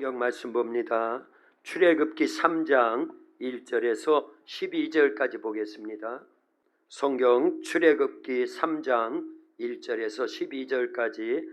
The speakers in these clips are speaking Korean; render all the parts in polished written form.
성경 말씀 봅니다. 출애굽기 3장 1절에서 12절까지 보겠습니다. 성경 출애굽기 3장 1절에서 12절까지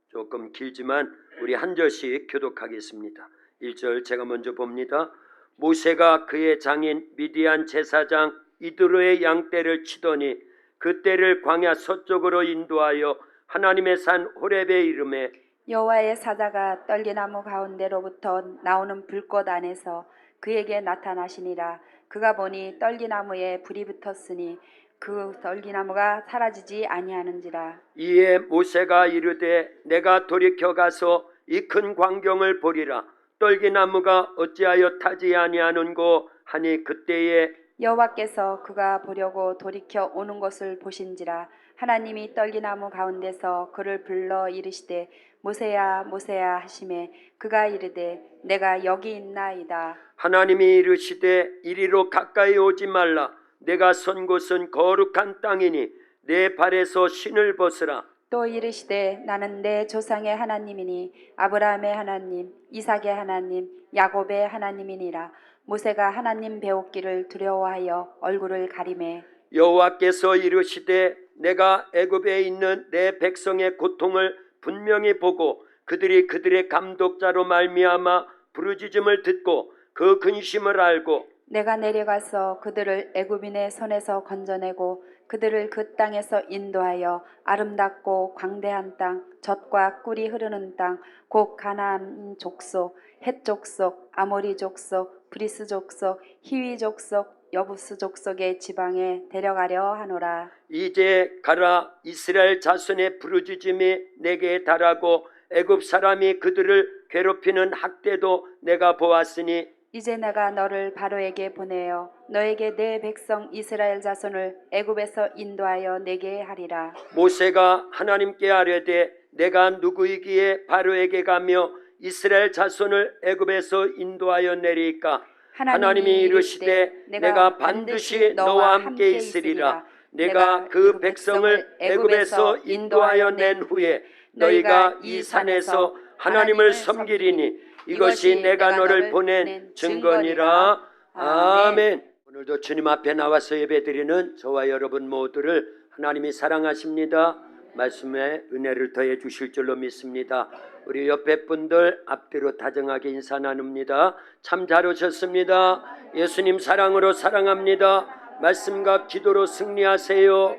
조금 길지만 우리 한 절씩 교독하겠습니다. 1절 제가 먼저 봅니다. 모세가 그의 장인 미디안 제사장 이드로의 양떼를 치더니 그 떼를 광야 서쪽으로 인도하여 하나님의 산 호렙에 이르매 여호와의 사자가 떨기나무 가운데로부터 나오는 불꽃 안에서 그에게 나타나시니라. 그가 보니 떨기나무에 불이 붙었으니 그 떨기나무가 사라지지 아니하는지라. 이에 모세가 이르되 내가 돌이켜 가서 이 큰 광경을 보리라. 떨기나무가 어찌하여 타지 아니하는고 하니 그때에 여호와께서 그가 보려고 돌이켜 오는 것을 보신지라. 하나님이 떨기나무 가운데서 그를 불러 이르시되 모세야 모세야 하시매 그가 이르되 내가 여기 있나이다. 하나님이 이르시되 이리로 가까이 오지 말라. 내가 선 곳은 거룩한 땅이니 내 발에서 신을 벗으라. 또 이르시되 나는 내 조상의 하나님이니 아브라함의 하나님 이삭의 하나님 야곱의 하나님이니라. 모세가 하나님 배웠기를 두려워하여 얼굴을 가리매 여호와께서 이르시되 내가 애굽에 있는 내 백성의 고통을 분명히 보고 그들의 감독자로 말미암아 부르짖음을 듣고 그 근심을 알고 내가 내려가서 그들을 애굽인의 손에서 건져내고 그들을 그 땅에서 인도하여 아름답고 광대한 땅 젖과 꿀이 흐르는 땅 곧 가나안 족속 헷 족속 아모리 족속 브리스 족속 히위 족속 여부스 족속의 지방에 데려가려 하노라. 이제 가라. 이스라엘 자손의 부르짖음이 내게 달하고 애굽 사람이 그들을 괴롭히는 학대도 내가 보았으니 이제 내가 너를 바로에게 보내어 너에게 내 백성 이스라엘 자손을 애굽에서 인도하여 내게 하리라. 모세가 하나님께 아뢰되 내가 누구이기에 바로에게 가며 이스라엘 자손을 애굽에서 인도하여 내리까? 하나님이 이르시되 내가 반드시 너와 함께 있으리라. 내가 그 백성을 애굽에서 인도하여 낸 후에 너희가 이 산에서 하나님을 섬기리니 이것이 내가 너를 보낸 증거니라. 아멘. 오늘도 주님 앞에 나와서 예배드리는 저와 여러분 모두를 하나님이 사랑하십니다. 말씀에 은혜를 더해 주실 줄로 믿습니다. 우리 옆에 분들 앞뒤로 다정하게 인사 나눕니다. 참 잘 오셨습니다. 예수님 사랑으로 사랑합니다. 말씀과 기도로 승리하세요.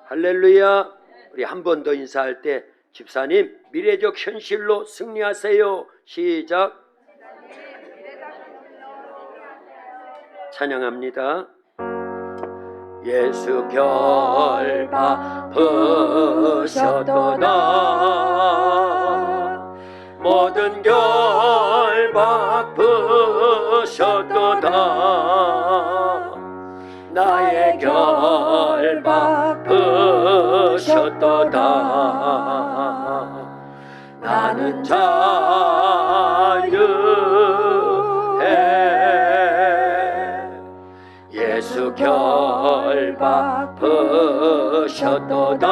할렐루야. 우리 한 번 더 인사할 때 집사님 미래적 현실로 승리하세요. 시작. 찬양합니다. 예수 결박으셨도다. 모든 결박으셨도다. 나의 결박으셨도다. 나는 자유해. 예수 결박으셨도다.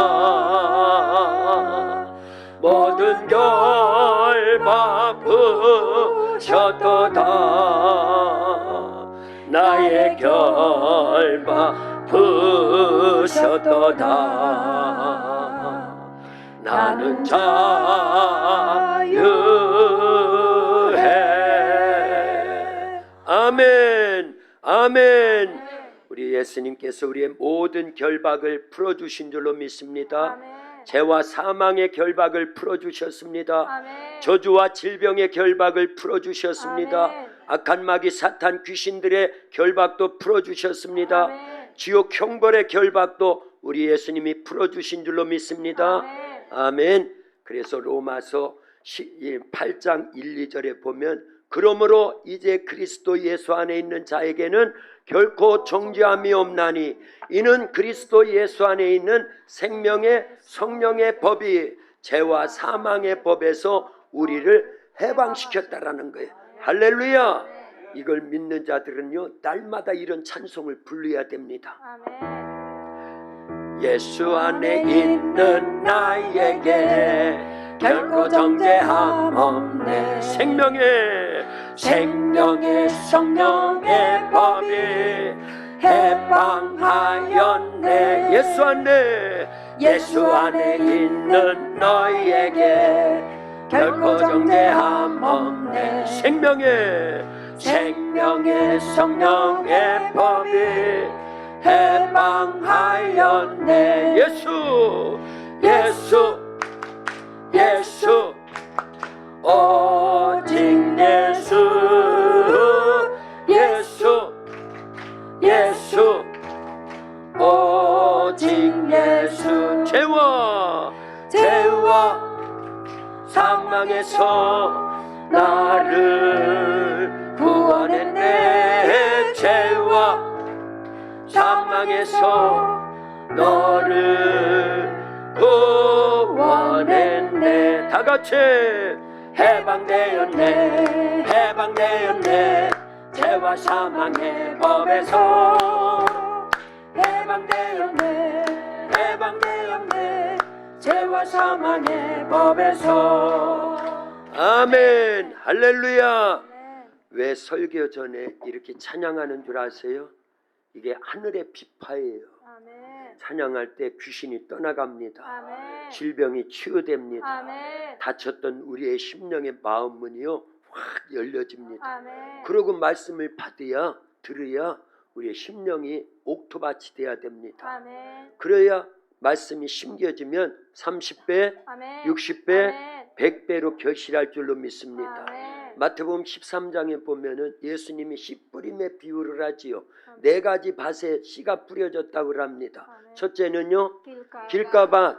모든 결박으셨도다. 나의 결박으셨도다. 나는 자유해. 아멘. 아멘. 우리 예수님께서 우리의 모든 결박을 풀어주신 줄로 믿습니다. 죄와 사망의 결박을 풀어주셨습니다. 저주와 질병의 결박을 풀어주셨습니다. 악한 마귀 사탄 귀신들의 결박도 풀어주셨습니다. 지옥 형벌의 결박도 우리 예수님이 풀어주신 줄로 믿습니다. 아멘. 그래서 로마서 8장 1, 2절에 보면 그러므로 이제 그리스도 예수 안에 있는 자에게는 결코 정죄함이 없나니 이는 그리스도 예수 안에 있는 생명의 성령의 법이 죄와 사망의 법에서 우리를 해방시켰다라는 거예요. 할렐루야. 이걸 믿는 자들은요 날마다 이런 찬송을 불러야 됩니다. 예수 안에 있는 나에게 결코 정죄함 없네. 생명의 성령의 법이 해방하였네. 예수 안에 있는 너희에게 결코 정죄함 없네. 생명의 성령의 법이 해방하였네. 예수 오직 예수 오직 예수. 죄와 사망에서 나를 구원했네. 죄와 사망에서 너를 구원했네. 다같이 해방되었네. 죄와 사망의 법에서 해방되었네. 죄와 사망의 법에서. 아멘. 할렐루야. 왜 설교 전에 이렇게 찬양하는 줄 아세요? 이게 하늘의 비파예요. 아멘. 찬양할 때 귀신이 떠나갑니다. 아멘. 질병이 치유됩니다. 아멘. 닫혔던 우리의 심령의 마음 문이요 확 열려집니다. 아멘. 그러고 말씀을 들어야 우리의 심령이 옥토밭이 돼야 됩니다. 아멘. 그래야 말씀이 심겨지면 30배, 아멘. 60배, 아멘. 100배로 결실할 줄로 믿습니다. 아멘. 마태복음 13장에 보면은 예수님이 씨 뿌림의 비유를 하지요. 아멘. 4가지 밭에 씨가 뿌려졌다고 합니다. 아멘. 첫째는요 길가밭. 길가밭,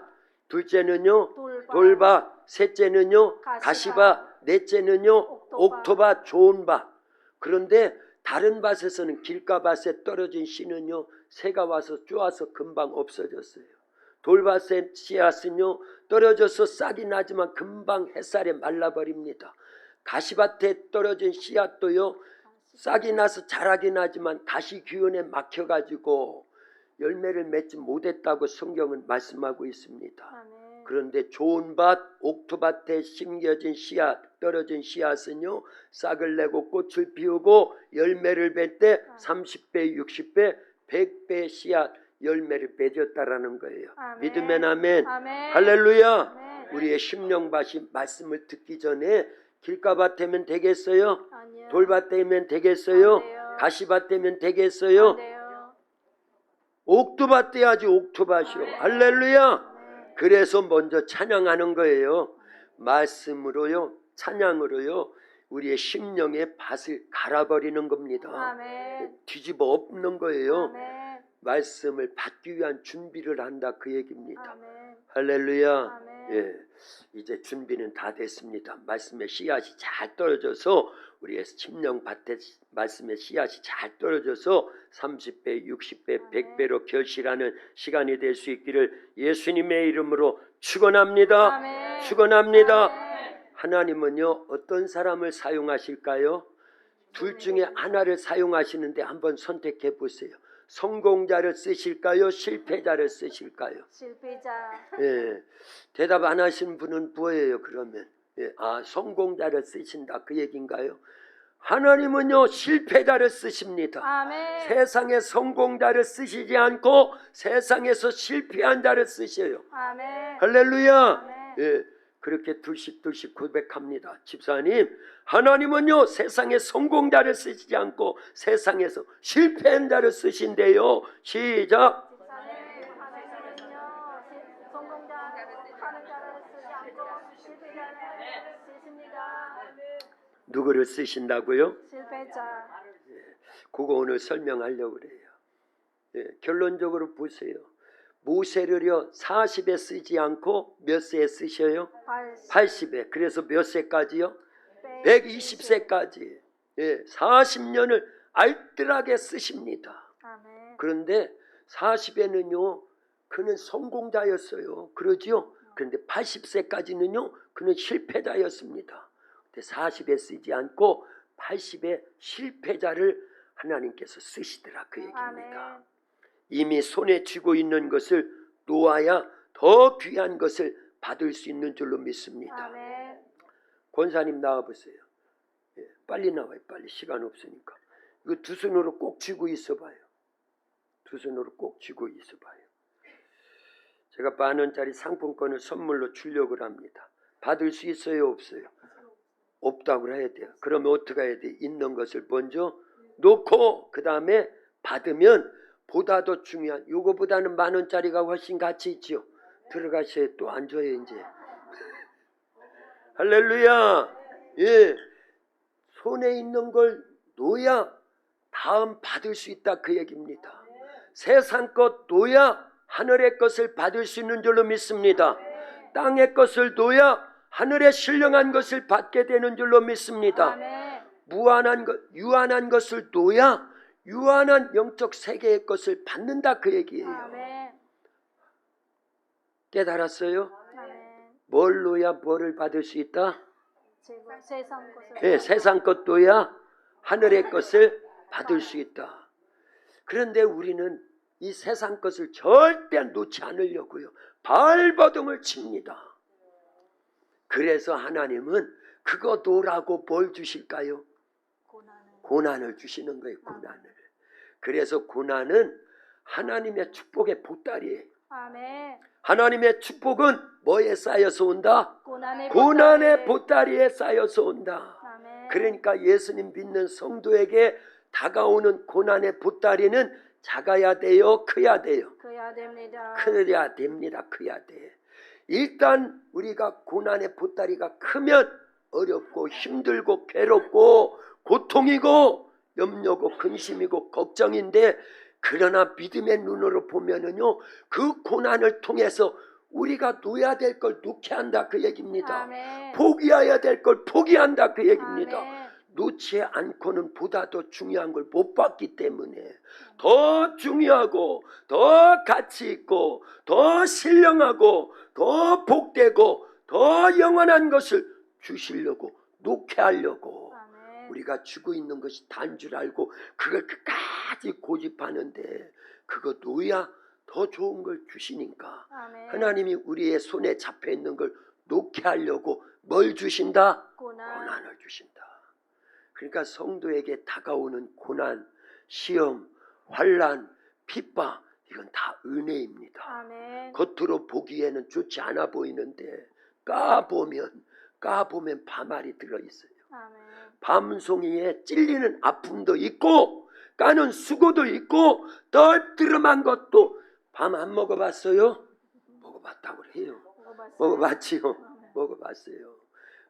둘째는요 돌밭, 셋째는요 가시밭, 넷째는요 옥토밭, 좋은 밭. 그런데 다른 밭에서는 길가밭에 떨어진 씨는요 새가 와서 쪼아서 금방 없어졌어요. 돌밭의 씨앗은요 떨어져서 싹이 나지만 금방 햇살에 말라버립니다. 가시밭에 떨어진 씨앗도요 싹이 나서 자라긴 하지만 가시 기운에 막혀가지고 열매를 맺지 못했다고 성경은 말씀하고 있습니다. 아멘. 그런데 좋은 밭, 옥토밭에 심겨진 씨앗, 떨어진 씨앗은요 싹을 내고 꽃을 피우고 열매를 맺을 때 30배, 60배, 100배 씨앗 열매를 맺었다라는 거예요. 아멘. 믿으면 아멘. 아멘. 할렐루야. 아멘. 우리의 심령밭이 말씀을 듣기 전에 길가밭 되면 되겠어요? 아니요. 돌밭 되면 되겠어요? 안 돼요. 가시밭 되면 되겠어요? 안 돼요. 옥토밭 돼야지. 옥토밭이요. 할렐루야. 아멘. 그래서 먼저 찬양하는 거예요. 말씀으로요, 찬양으로요, 우리의 심령의 밭을 갈아버리는 겁니다. 아멘. 뒤집어 엎는 거예요. 아멘. 말씀을 받기 위한 준비를 한다 그 얘기입니다. 아멘. 할렐루야. 아멘. 예, 이제 준비는 다 됐습니다. 말씀의 씨앗이 잘 떨어져서 우리의 심령밭에 말씀의 씨앗이 잘 떨어져서 30배, 60배, 100배로 결실하는 시간이 될 수 있기를 예수님의 이름으로 축원합니다. 아멘. 축원합니다. 아멘. 하나님은요 어떤 사람을 사용하실까요? 둘 중에 하나를 사용하시는데 한번 선택해 보세요. 성공자를 쓰실까요? 실패자를 쓰실까요? 실패자. 예, 대답 안 하신 분은 뭐예요 그러면? 예, 성공자를 쓰신다 그 얘기인가요? 하나님은요 실패자를 쓰십니다. 아멘. 세상에 성공자를 쓰시지 않고 세상에서 실패한 자를 쓰셔요. 아멘. 할렐루야. 아멘. 예, 그렇게 둘씩 집사님, 하나님은요 세상에 성공자를 쓰시지 않고 세상에서 실패한 자를 쓰신대요. 시작. 집사님, 하나님은요 성공자 하는 자를 쓰지 않고 실패자를 쓰십니다. 누구를 쓰신다고요? 실패자. 그거 오늘 설명하려고 그래요. 예, 결론적으로 보세요. 모세를요 40에 쓰지 않고 몇 세에 쓰셔요? 80에. 그래서 몇 세까지요? 120세까지. 예, 40년을 알뜰하게 쓰십니다. 아멘. 그런데 40에는요 그는 성공자였어요. 그러죠? 그런데 80세까지는요 그는 실패자였습니다. 근데 40에 쓰지 않고 80에 실패자를 하나님께서 쓰시더라 그 얘기입니다. 아멘. 이미 손에 쥐고 있는 것을 놓아야 더 귀한 것을 받을 수 있는 줄로 믿습니다. 아멘. 권사님 나와보세요. 예, 빨리 나와요. 빨리 시간 없으니까. 이거 두 손으로 꼭 쥐고 있어봐요. 두 손으로 꼭 쥐고 있어봐요. 제가 10,000원짜리 상품권을 선물로 주려고 합니다. 받을 수 있어요? 없어요? 없다고 해야 돼요. 그러면 어떻게 해야 돼요? 있는 것을 먼저 놓고 그 다음에 받으면 보다 더 중요한, 요거보다는 10,000원짜리가 훨씬 가치 있지요. 들어가셔야 또 안 줘요 이제. 할렐루야. 예, 손에 있는 걸 놓아야 다음 받을 수 있다 그 얘기입니다. 세상 것 놓아야 하늘의 것을 받을 수 있는 줄로 믿습니다. 땅의 것을 놓아야 하늘의 신령한 것을 받게 되는 줄로 믿습니다. 아멘. 무한한 것, 유한한 것을 놓아야 유한한 영적 세계의 것을 받는다 그 얘기예요. 아멘. 깨달았어요? 아멘. 뭘 놓아야 뭐를 받을 수 있다? 세상 것을 네, 세상 것 놓아야 하늘의 것을 받을 수 있다. 그런데 우리는 이 세상 것을 절대 놓지 않으려고요. 발버둥을 칩니다. 그래서 하나님은 그거 놓으라고 뭘 주실까요? 고난을 주시는 거예요. 고난을. 그래서 고난은 하나님의 축복의 보따리예요. 아멘. 하나님의 축복은 뭐에 쌓여서 온다? 고난의 고난의 보따리에 쌓여서 온다. 아멘. 그러니까 예수님 믿는 성도에게 다가오는 고난의 보따리는 작아야 돼요? 커야 돼요? 그야 됩니다. 커야 됩니다. 커야 돼. 일단 우리가 고난의 보따리가 크면 어렵고 힘들고 괴롭고 고통이고 염려고 근심이고 걱정인데, 그러나 믿음의 눈으로 보면은요, 그 고난을 통해서 우리가 놓아야 될 걸 놓게 한다 그 얘기입니다. 아멘. 포기해야 될 걸 포기한다 그 얘기입니다. 아멘. 놓지 않고는 보다 더 중요한 걸 못 받기 때문에 더 중요하고 더 가치 있고 더 신령하고 더 복되고 더 영원한 것을 주시려고, 놓게 하려고 아멘. 우리가 주고 있는 것이 단 줄 알고 그걸 끝까지 고집하는데, 그거 놓아야 더 좋은 걸 주시니까 아멘. 하나님이 우리의 손에 잡혀 있는 걸 놓게 하려고 뭘 주신다? 고난을 주신다. 그러니까 성도에게 다가오는 고난, 시험, 환난, 핍박, 이건 다 은혜입니다. 아멘. 겉으로 보기에는 좋지 않아 보이는데 까보면 밤알이 들어있어요. 아멘. 밤송이에 찔리는 아픔도 있고 까는 수고도 있고 떨뜨름한 것도. 밤 안 먹어봤어요? 먹어봤다고 해요. 먹어봤지요? 먹어봤어요.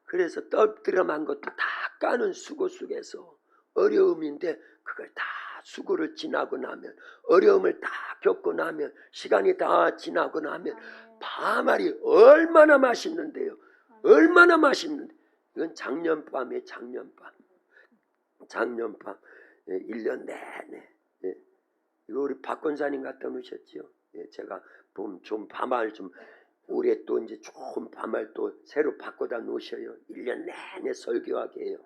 그래서 떨뜨름한 것도 다 까는 수고 속에서 어려움인데, 그걸 다 수고를 지나고 나면, 어려움을 다 겪고 나면, 시간이 다 지나고 나면 밤알이 얼마나 맛있는데요. 얼마나 맛있는데. 이건 작년밤에 작년밤 1년 내내. 예. 이거 우리 박 권사님 갖다 놓으셨지요. 예, 제가 좀 밤알 좀 올해 또 이제 좋은 밤알 또 새로 바꿔다 놓으셔요. 1년 내내 설교하게 해요.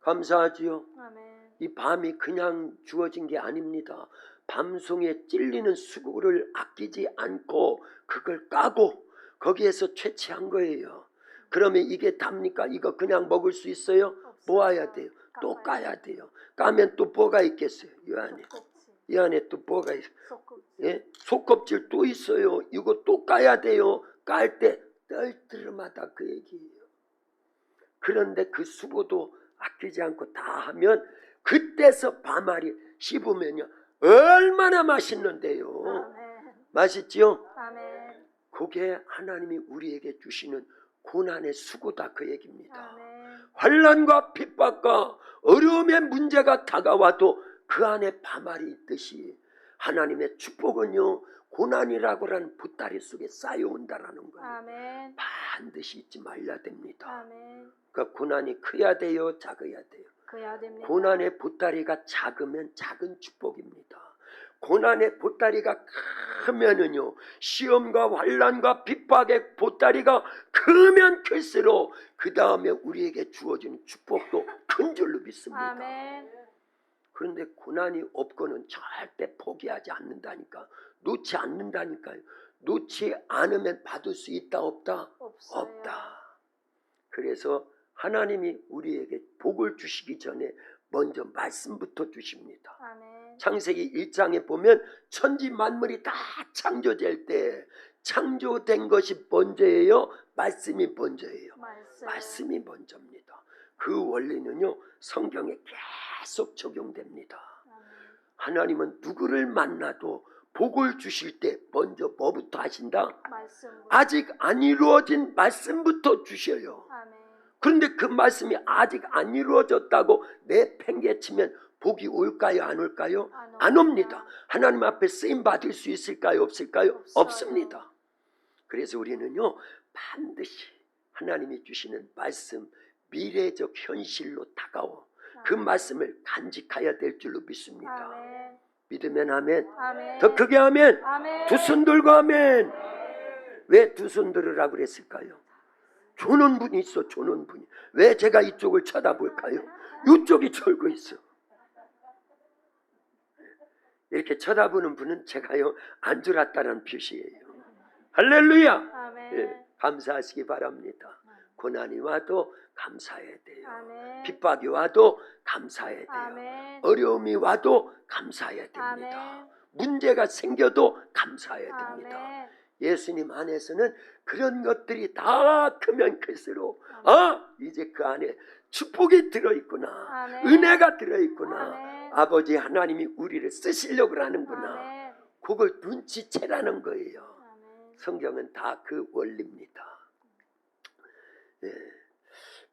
감사하지요. 아멘. 이 밤이 그냥 주어진 게 아닙니다. 밤송이에 찔리는 수고를 아끼지 않고 그걸 까고 거기에서 채취한 거예요. 그러면 이게 답니까? 이거 그냥 먹을 수 있어요? 모아야 돼요. 또 까야 돼요. 까면 또 뭐가 있겠어요? 이 안에 또 뭐가 있어요? 예? 속껍질 또 있어요. 이거 또 까야 돼요. 깔 때 떨뜨름하다 그 얘기예요. 그런데 그 수고도 아끼지 않고 다 하면 그때서 밤알이 씹으면요 얼마나 맛있는데요. 아멘. 맛있지요? 아멘. 그게 하나님이 우리에게 주시는 고난의 수고다 그 얘기입니다. 아멘. 환난과 핍박과 어려움의 문제가 다가와도 그 안에 밤알이 있듯이 하나님의 축복은요 고난이라고 하는 보따리 속에 쌓여온다라는 거예요. 아멘. 반드시 잊지 말아야 됩니다. 아멘. 그러니까 고난이 커야 돼요, 작아야 돼요? 그야 됩니다. 고난의 보따리가 작으면 작은 축복입니다. 고난의 보따리가 크면은요, 시험과 환난과 핍박의 보따리가 크면 클수록 그 다음에 우리에게 주어지는 축복도 큰 줄로 믿습니다. 아멘. 그런데 고난이 없고는 절대 포기하지 않는다니까, 놓지 않는다니까요. 놓지 않으면 받을 수 있다 없다? 없어요. 없다. 그래서 하나님이 우리에게 복을 주시기 전에 먼저 말씀부터 주십니다. 아멘. 창세기 1장에 보면 천지 만물이 다 창조될 때 창조된 것이 먼저예요? 말씀이 먼저예요? 말씀이 먼저입니다. 그 원리는요 성경에 계속 적용됩니다. 아멘. 하나님은 누구를 만나도 복을 주실 때 먼저 뭐부터 하신다? 말씀. 아직 안 이루어진 말씀부터 주셔요. 아멘. 그런데 그 말씀이 아직 안 이루어졌다고 내팽개치면 복이 올까요? 안 올까요? 안 옵니다. 하나님 앞에 쓰임 받을 수 있을까요? 없을까요? 없어요. 없습니다. 그래서 우리는요 반드시 하나님이 주시는 말씀, 미래적 현실로 다가오 그 말씀을 간직해야 될 줄로 믿습니다. 아멘. 믿으면 아멘. 아멘. 더 크게 아멘. 아멘. 두 손 들고 아멘. 왜 두 손 들으라고 그랬을까요? 조는 분이 있어. 조는 분이. 왜 제가 이쪽을 쳐다볼까요? 이쪽이 졸고 있어. 이렇게 쳐다보는 분은 제가요 안 졸았다는 표시예요. 할렐루야. 아멘. 예, 감사하시기 바랍니다. 고난이 와도 감사해야 돼요. 아멘. 핍박이 와도 감사해야 돼요. 아멘. 어려움이 와도 감사해야 됩니다. 아멘. 문제가 생겨도 감사해야 됩니다. 아멘. 예수님 안에서는 그런 것들이 다 크면 클수록 이제 그 안에 축복이 들어있구나. 아멘. 은혜가 들어있구나. 아멘. 아버지 하나님이 우리를 쓰시려고 하는구나. 아멘. 그걸 눈치채라는 거예요. 아멘. 성경은 다 그 원리입니다. 예.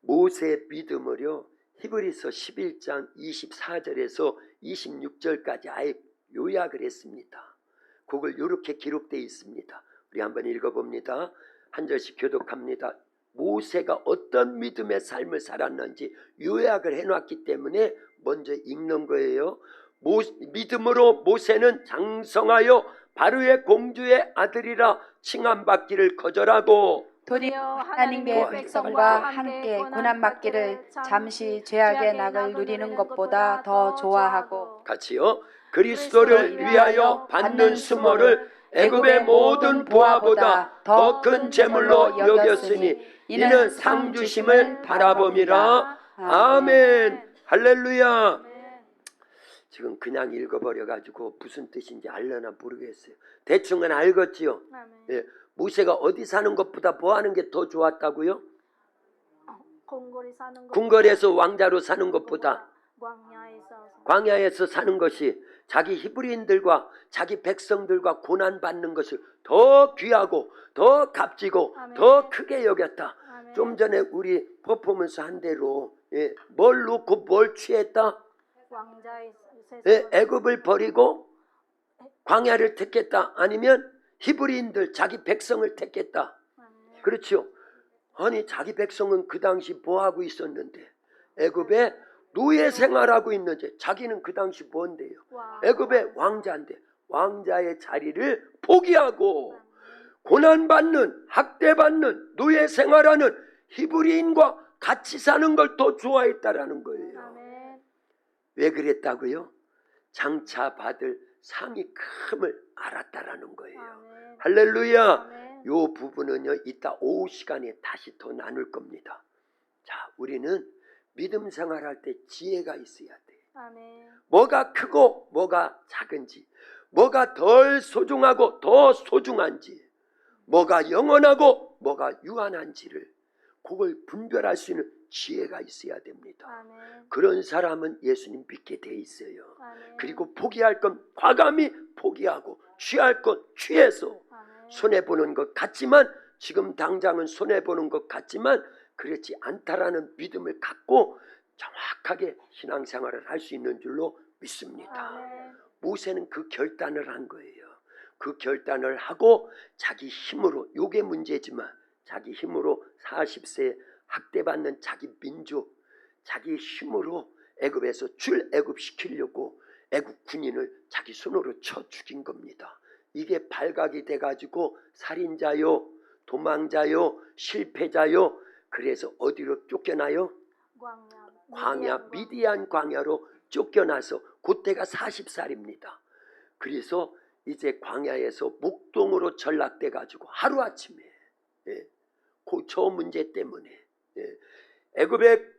모세의 믿음을요 히브리서 11장 24절에서 26절까지 아예 요약을 했습니다. 그걸 이렇게 기록되어 있습니다. 우리 한번 읽어봅니다. 한 절씩 교독합니다. 모세가 어떤 믿음의 삶을 살았는지 요약을 해놨기 때문에 먼저 읽는 거예요. 믿음으로 모세는 장성하여 바로의 공주의 아들이라 칭함받기를 거절하고 도리어 하나님의 백성과 함께 고난받기를 잠시 죄악의 낙을 누리는 것보다 더 좋아하고 같이요. 그리스도를 위하여 받는 수모를 애굽의 모든 보화보다 더 큰 재물로 여겼으니 이는 상 주심을 바라봄이라. 아멘. 할렐루야. 아멘. 지금 그냥 읽어버려가지고 무슨 뜻인지 알려나 모르겠어요. 대충은 알겠지요. 아멘. 예, 모세가 어디 사는 것보다 뭐 하는 게 더 좋았다고요? 궁궐에 사는 것. 궁궐에서 왕자로 사는 것보다 광야에서. 광야에서 사는 것이 자기 히브리인들과 자기 백성들과 고난받는 것을 더 귀하고 더 값지고 아멘. 더 크게 여겼다. 아멘. 좀 전에 우리 퍼포먼스 한 대로 뭘 놓고 뭘 취했다? 왕자의 애굽을 버리고 광야를 택했다. 아니면 히브리인들 자기 백성을 택했다. 아멘. 그렇죠. 아니 자기 백성은 그 당시 뭐하고 있었는데 애굽에 노예 생활하고 있는데 자기는 그 당시 뭔데요? 애굽의 왕자인데 왕자의 자리를 포기하고 고난받는 학대받는 노예 생활하는 히브리인과 같이 사는 걸 더 좋아했다라는 거예요. 아멘. 왜 그랬다고요? 장차 받을 상이 큼을 알았다라는 거예요. 아멘. 할렐루야. 아멘. 요 부분은요 이따 오후 시간에 다시 더 나눌 겁니다. 자, 우리는 믿음 생활할 때 지혜가 있어야 돼. 아멘. 뭐가 크고 뭐가 작은지, 뭐가 덜 소중하고 더 소중한지, 뭐가 영원하고 뭐가 유한한지를 그걸 분별할 수 있는 지혜가 있어야 됩니다. 아멘. 그런 사람은 예수님 믿게 돼 있어요. 아멘. 그리고 포기할 건 과감히 포기하고 취할 건 취해서 아멘. 손해보는 것 같지만 지금 당장은 손해보는 것 같지만 그렇지 않다라는 믿음을 갖고 정확하게 신앙생활을 할 수 있는 줄로 믿습니다. 아멘. 모세는 그 결단을 한 거예요. 그 결단을 하고 자기 힘으로, 요게 문제지만 자기 힘으로 40세 학대받는 자기 민족, 자기 힘으로 애굽에서 출애굽시키려고 애굽 군인을 자기 손으로 쳐 죽인 겁니다. 이게 발각이 돼가지고 살인자요, 도망자요, 실패자요. 그래서 어디로 쫓겨나요? 광야, 미디안 광야로 쫓겨나서 그때가 40살입니다. 그래서 이제 광야에서 목동으로 전락돼 가지고 하루아침에 저 문제 때문에 애굽의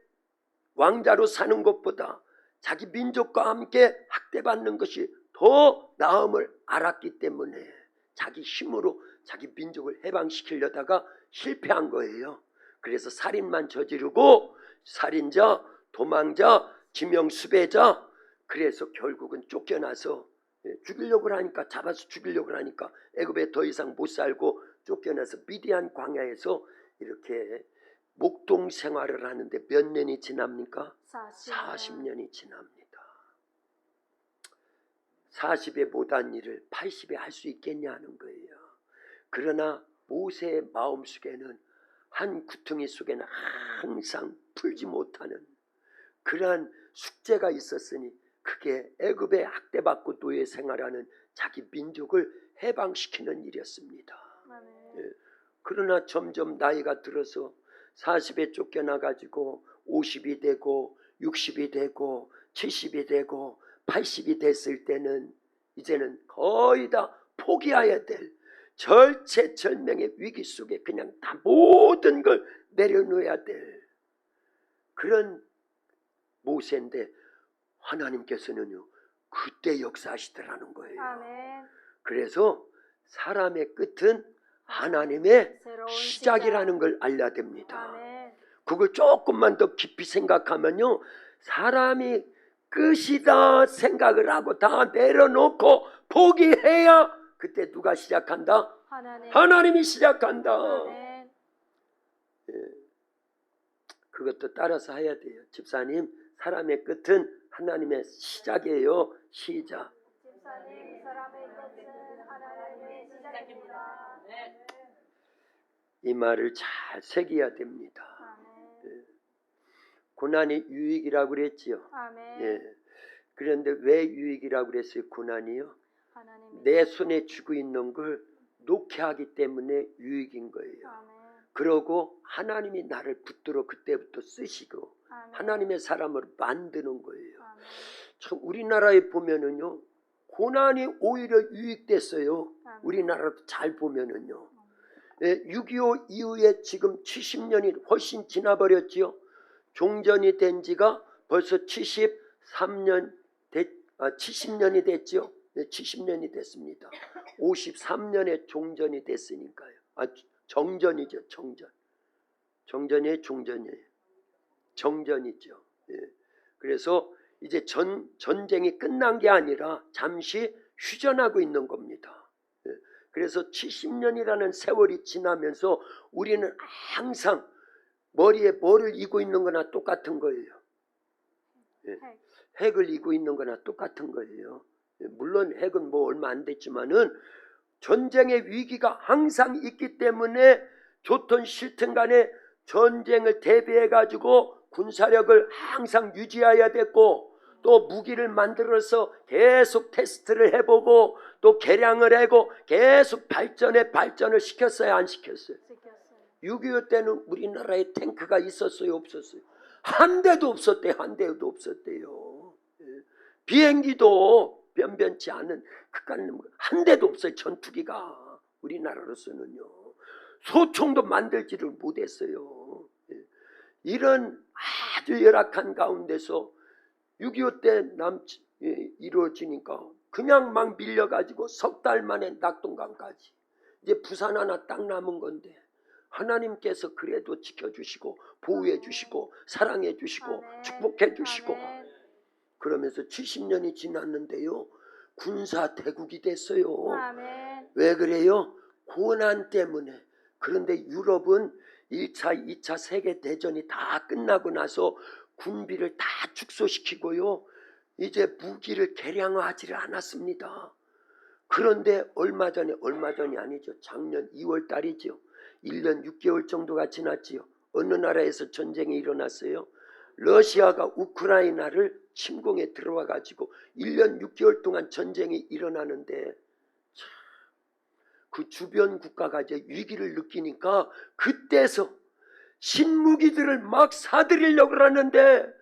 왕자로 사는 것보다 자기 민족과 함께 학대받는 것이 더 나음을 알았기 때문에 자기 힘으로 자기 민족을 해방시키려다가 실패한 거예요. 그래서 살인만 저지르고 살인자, 도망자, 지명수배자, 그래서 결국은 쫓겨나서 죽이려고 하니까, 잡아서 죽이려고 하니까 애굽에 더 이상 못 살고 쫓겨나서 미디안 광야에서 이렇게 목동 생활을 하는데 몇 년이 지납니까? 40년이 지납니다. 40에 못한 일을 80에 할 수 있겠냐는 거예요. 그러나 모세의 마음속에는 한 구덩이 속에는 항상 풀지 못하는 그러한 숙제가 있었으니 그게 애굽에 학대받고 노예 생활하는 자기 민족을 해방시키는 일이었습니다. 그러나 점점 나이가 들어서 40에 쫓겨나가지고 50이 되고 60이 되고 70이 되고 80이 됐을 때는 이제는 거의 다 포기해야 될 절체절명의 위기 속에 그냥 다 모든 걸 내려놓아야 될 그런 모세인데 하나님께서는요 그때 역사하시더라는 거예요. 아멘. 그래서 사람의 끝은 하나님의 새로운 시작이라는 걸 알려야 됩니다. 아멘. 그걸 조금만 더 깊이 생각하면요 사람이 끝이다 생각을 하고 다 내려놓고 포기해야 그때 누가 시작한다? 하나님이 시작한다. 아멘. 그것도 따라서 해야 돼요. 집사님, 사람의 끝은 하나님의 시작이에요. 시작. 집사님, 사람의 끝은 하나님의 시작입니다. 이 말을 잘 새겨야 됩니다. 아멘. 고난이 유익이라고 그랬지요. 아멘. 그런데 왜 유익이라고 그랬어요? 고난이요? 하나님이 내 손에 쥐고 있는 걸 놓게 하기 때문에 유익인 거예요. 아멘. 그러고 하나님이 나를 붙들어 그때부터 쓰시고 아멘. 하나님의 사람으로 만드는 거예요. 아멘. 참 우리나라에 보면은요 고난이 오히려 유익됐어요. 아멘. 우리나라도 잘 보면은요 6.25 이후에 지금 70년이 훨씬 지나버렸지요. 종전이 된 지가 벌써 70년이 됐죠. 70년이 됐습니다. 53년에 종전이 됐으니까요. 정전이죠. 정전이에요, 종전이에요. 정전이죠. 그래서 이제 전쟁이 끝난 게 아니라 잠시 휴전하고 있는 겁니다. 그래서 70년이라는 세월이 지나면서 우리는 항상 머리에 뭐를 이고 있는 거나 똑같은 거예요. 핵을 이고 있는 거나 똑같은 거예요. 물론 핵은 뭐 얼마 안 됐지만은 전쟁의 위기가 항상 있기 때문에 좋든 싫든 간에 전쟁을 대비해 가지고 군사력을 항상 유지해야 됐고 또 무기를 만들어서 계속 테스트를 해보고 또 개량을 하고 계속 발전을 시켰어요, 안 시켰어요? 6.25 때는 우리나라에 탱크가 있었어요, 없었어요? 한 대도 없었대요. 한 대도 없었대요. 비행기도 변변치 않은 한 대도 없어요. 전투기가 우리나라로서는요. 소총도 만들지를 못했어요. 이런 아주 열악한 가운데서 6.25 때 이루어지니까 그냥 막 밀려가지고 석 달 만에 낙동강까지 이제 부산 하나 딱 남은 건데 하나님께서 그래도 지켜주시고 보호해 주시고 사랑해 주시고 축복해 주시고 그러면서 70년이 지났는데요 군사 대국이 됐어요. 아멘. 왜 그래요? 고난 때문에. 그런데 유럽은 1차, 2차 세계대전이 다 끝나고 나서 군비를 다 축소시키고요 이제 무기를 개량하지를 않았습니다. 그런데 얼마 전이 아니죠. 작년 2월 달이죠. 1년 6개월 정도가 지났지요. 어느 나라에서 전쟁이 일어났어요? 러시아가 우크라이나를 침공에 들어와 가지고 1년 6개월 동안 전쟁이 일어나는데 그 주변 국가가 이제 위기를 느끼니까 그때서 신무기들을 막 사들이려고 하는데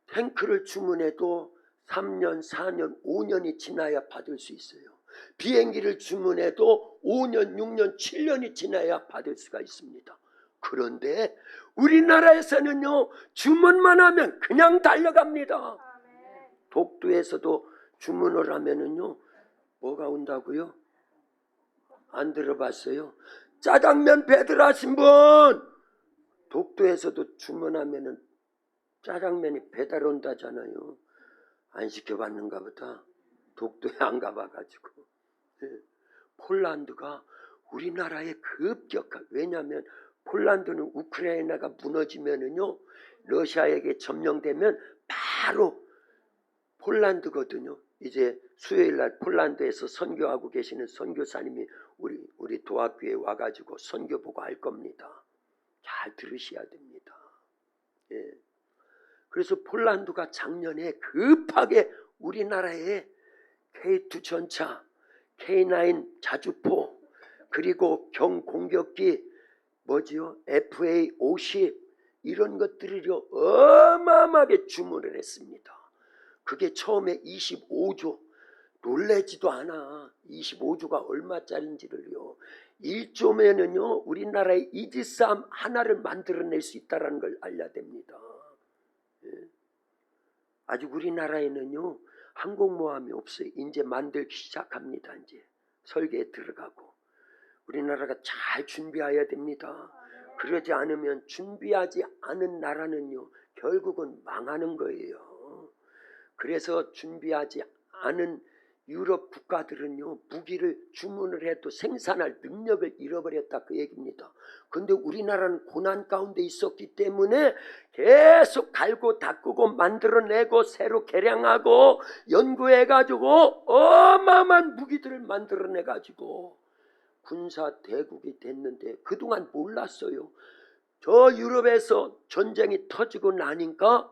탱크를 주문해도 3년, 4년, 5년이 지나야 받을 수 있어요. 비행기를 주문해도 5년, 6년, 7년이 지나야 받을 수가 있습니다. 그런데 우리나라에서는요, 주문만 하면 그냥 달려갑니다. 독도에서도 주문을 하면은요, 뭐가 온다고요? 안 들어봤어요? 짜장면 배달하신 분! 독도에서도 주문하면은 짜장면이 배달 온다잖아요. 안 시켜봤는가 보다. 독도에 안 가봐가지고. 폴란드가 우리나라에 급격하게, 왜냐하면 폴란드는 우크라이나가 무너지면은요, 러시아에게 점령되면 바로 폴란드거든요. 이제 수요일날 폴란드에서 선교하고 계시는 선교사님이 우리 도학교에 와가지고 선교 보고 할 겁니다. 잘 들으셔야 됩니다. 예. 그래서 폴란드가 작년에 급하게 우리나라에 K2 전차, K9 자주포, 그리고 경공격기, 뭐지요? FA-50 이런 것들을요 어마어마하게 주문을 했습니다. 그게 처음에 25조, 놀래지도 않아. 25조가 얼마짜린지를요. 1조면은요 우리나라의 이지스함 하나를 만들어낼 수 있다는 걸 알려야 됩니다. 예. 아직 우리나라에는요 항공모함이 없어요. 이제 만들기 시작합니다. 이제 설계에 들어가고. 우리나라가 잘 준비해야 됩니다. 그러지 않으면 준비하지 않은 나라는요 결국은 망하는 거예요. 그래서 준비하지 않은 유럽 국가들은요 무기를 주문을 해도 생산할 능력을 잃어버렸다 그 얘기입니다. 그런데 우리나라는 고난 가운데 있었기 때문에 계속 갈고 닦고 만들어내고 새로 개량하고 연구해가지고 어마어마한 무기들을 만들어내가지고 군사 대국이 됐는데 그동안 몰랐어요. 저 유럽에서 전쟁이 터지고 나니까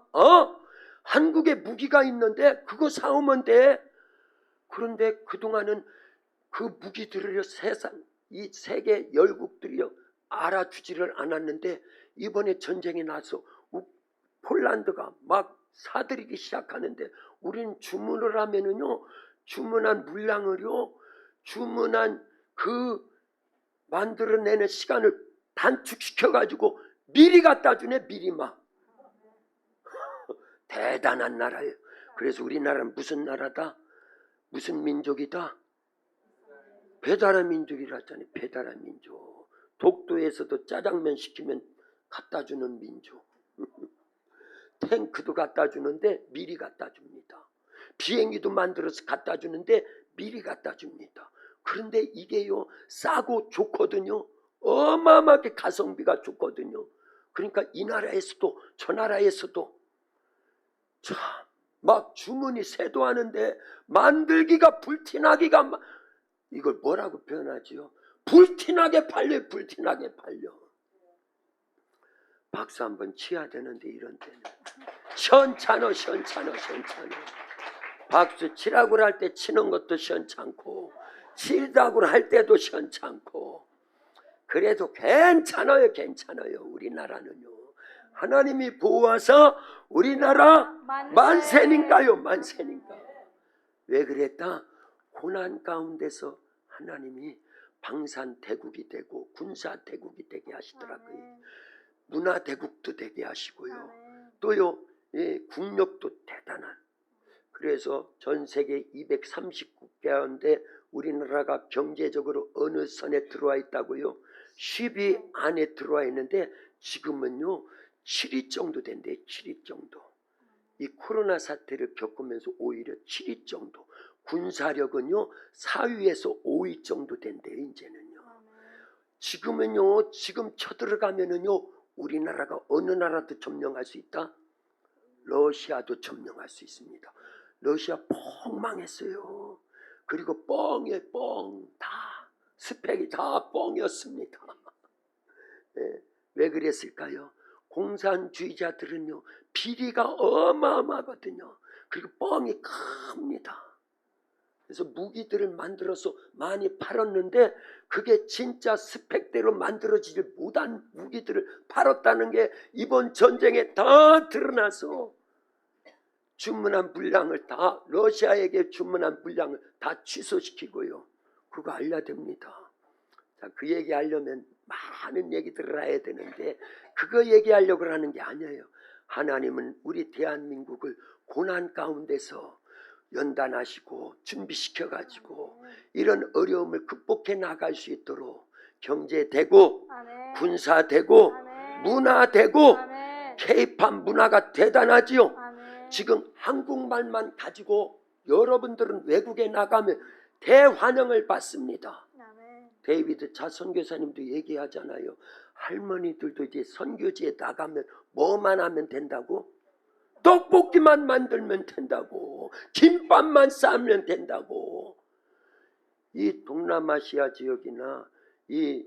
한국에 무기가 있는데 그거 사오면 돼. 그런데 그동안은 그 무기들을 이 세계 열국들이요 알아주지를 않았는데 이번에 전쟁이 나서 폴란드가 막 사들이기 시작하는데 우린 주문을 하면은요 주문한 물량을요 주문한 그 만들어내는 시간을 단축시켜 가지고 미리 갖다 주네. 미리 막 대단한 나라예요. 그래서 우리나라는 무슨 나라다? 무슨 민족이다? 배달의 민족이라잖아요. 배달의 민족. 독도에서도 짜장면 시키면 갖다 주는 민족. 탱크도 갖다 주는데 미리 갖다 줍니다. 비행기도 만들어서 갖다 주는데 미리 갖다 줍니다. 그런데 이게요 싸고 좋거든요. 어마어마하게 가성비가 좋거든요. 그러니까 이 나라에서도 저 나라에서도 참 막 주문이 쇄도하는데 만들기가 불티나기가 이걸 뭐라고 표현하지요? 불티나게 팔려. 불티나게 팔려. 박수 한번 치야 되는데 이런 때는 시원찮어. 박수 치라고 할 때 치는 것도 시원찮고 치다고 할 때도 시원찮고 그래도 괜찮아요. 우리나라는요 하나님이 보호하사 우리나라 만세니까요. 왜 그랬다? 고난 가운데서 하나님이 방산대국이 되고 군사대국이 되게 하시더라고요. 문화대국도 되게 하시고요. 또요 국력도 대단한. 그래서 전 세계 230국가 가운데 우리나라가 경제적으로 어느 선에 들어와 있다고요? 10위 안에 들어와 있는데 지금은요 7위 정도 된대요. 7위 정도. 이 코로나 사태를 겪으면서 오히려 7위 정도. 군사력은요 4위에서 5위 정도 된대요. 이제는요. 지금은요 지금 쳐들어가면은요 우리나라가 어느 나라도 점령할 수 있다? 러시아도 점령할 수 있습니다. 러시아 뻥 망했어요. 그리고 뻥에 뻥 다 스펙이 다 뻥이었습니다. 네, 왜 그랬을까요? 공산주의자들은요 비리가 어마어마하거든요. 그리고 뻥이 큽니다. 그래서 무기들을 만들어서 많이 팔았는데 그게 진짜 스펙대로 만들어지지 못한 무기들을 팔았다는 게 이번 전쟁에 다 드러나서 주문한 분량을 다 러시아에게 주문한 분량을 다 취소시키고요. 그거 알려야 됩니다. 자, 그 얘기하려면 많은 얘기들을 해야 되는데 그거 얘기하려고 하는 게 아니에요. 하나님은 우리 대한민국을 고난 가운데서 연단하시고 준비시켜가지고 이런 어려움을 극복해 나갈 수 있도록 경제되고 아멘. 군사되고 아멘. 문화되고 아멘. K-팝 문화가 대단하지요. 아멘. 지금 한국말만 가지고 여러분들은 외국에 나가면 대환영을 받습니다. 아멘. 데이비드 차 선교사님도 얘기하잖아요. 할머니들도 이제 선교지에 나가면 뭐만 하면 된다고? 떡볶이만 만들면 된다고. 김밥만 싸면 된다고. 이 동남아시아 지역이나 이